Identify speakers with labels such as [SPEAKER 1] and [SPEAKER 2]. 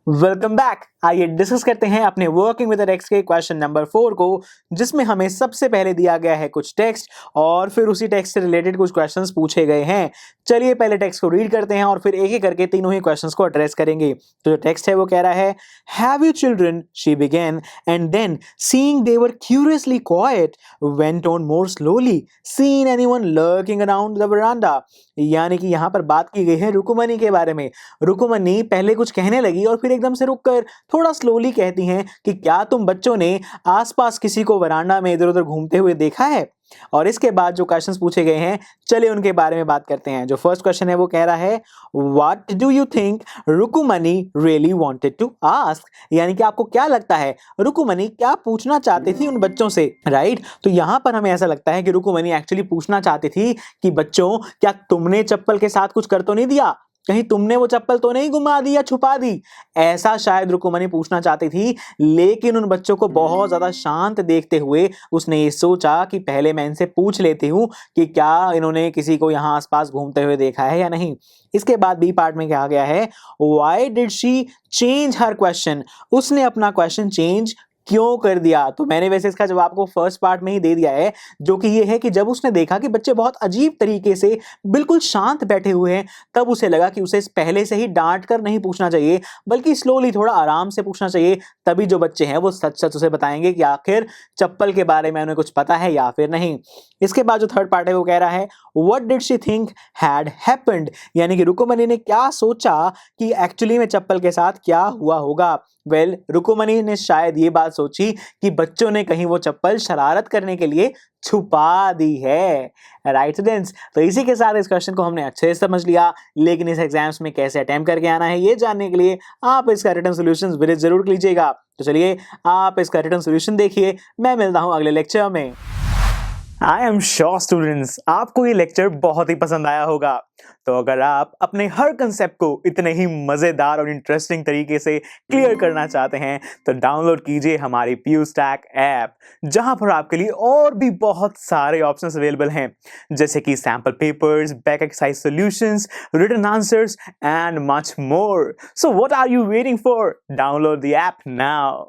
[SPEAKER 1] Welcome back. आइए discuss करते हैं अपने वर्किंग विद टेक्स्ट के क्वेश्चन नंबर 4 को, जिसमें हमें सबसे पहले दिया गया है कुछ टेक्स्ट और फिर उसी टेक्स्ट से रिलेटेड कुछ क्वेश्चंस पूछे गए हैं। चलिए पहले टेक्स्ट को रीड करते हैं और फिर एक एक करके तीनों ही क्वेश्चंस को एड्रेस करेंगे। तो जो टेक्स्ट है वो कह रहा है, have you children, she began, and then seeing they were curiously quite went on more slowly, seen anyone lurking around the veranda. यानी कि यहाँ पर बात की गई है रुकुमनी के बारे में। रुकुमनी पहले कुछ कहने लगी और फिर एकदम से रुककर थोड़ा स्लोली कहती हैं कि क्या तुम बच्चों ने आसपास किसी को वरांडा में इधर उधर घूमते हुए देखा है। और इसके बाद जो क्वेश्चंस पूछे गए हैं, चलिए उनके बारे में बात करते हैं। जो फर्स्ट क्वेश्चन है वो कह रहा है, what do you think Rukmini really wanted to ask. यानी कि आपको क्या लगता है रुकुमनी क्या पूछना चाहती थी उन बच्चों से, राइट। तो यहां पर हमें ऐसा लगता है कि रुकुमनी एक्चुअली पूछना चाहती थी कि बच्चों क्या तुमने चप्पल के साथ कुछ कर तो नहीं दिया, कहीं तुमने वो चप्पल तो नहीं गुमा दी या छुपा दी। ऐसा शायद रुकुमनी पूछना चाहती थी, लेकिन उन बच्चों को बहुत ज्यादा शांत देखते हुए उसने ये सोचा कि पहले मैं इनसे पूछ लेती हूँ कि क्या इन्होंने किसी को यहाँ आसपास घूमते हुए देखा है या नहीं। इसके बाद बी पार्ट में कहा गया है, why did she change her question. उसने अपना क्वेश्चन चेंज क्यों कर दिया। तो मैंने वैसे इसका जवाब को फर्स्ट पार्ट में ही दे दिया है, जो कि ये है कि जब उसने देखा कि बच्चे बहुत अजीब तरीके से बिल्कुल शांत बैठे हुए हैं, तब उसे लगा कि उसे पहले से ही डांट कर नहीं पूछना चाहिए, बल्कि स्लोली थोड़ा आराम से पूछना चाहिए। तभी जो बच्चे हैं वो सच सच उसे बताएंगे कि आखिर चप्पल के बारे में उन्हें कुछ पता है या फिर नहीं। इसके बाद जो थर्ड पार्ट है वो कह रहा है, what did she think had happened. यानी कि रुकुमनी ने क्या सोचा कि एक्चुअली में चप्पल के साथ क्या हुआ होगा। वेल, रुकुमनी ने शायद ये बात सोची कि बच्चों ने कहीं वो चप्पल शरारत करने के लिए छुपा दी है। राइट स्टूडेंट्स, तो इसी के साथ इस क्वेश्चन को हमने अच्छे से समझ लिया, लेकिन इस एग्जाम्स में कैसे अटेम्प्ट करके आना है ये जानने के लिए आप इसका रिटन सॉल्यूशंस विजिट जरूर कीजिएगा। तो चलिए आप इसका रिटन सॉल्यूशन देखिए, मैं मिलता हूं अगले लेक्चर में। आई एम श्योर स्टूडेंट्स आपको ये लेक्चर बहुत ही पसंद आया होगा। तो अगर आप अपने हर कंसेप्ट को इतने ही मजेदार और इंटरेस्टिंग तरीके से क्लियर करना चाहते हैं तो डाउनलोड कीजिए हमारी PuStack ऐप, जहां पर आपके लिए और भी बहुत सारे ऑप्शंस अवेलेबल हैं, जैसे कि sample papers, back exercise solutions, written answers and much more. So what are you waiting for? Download the app now.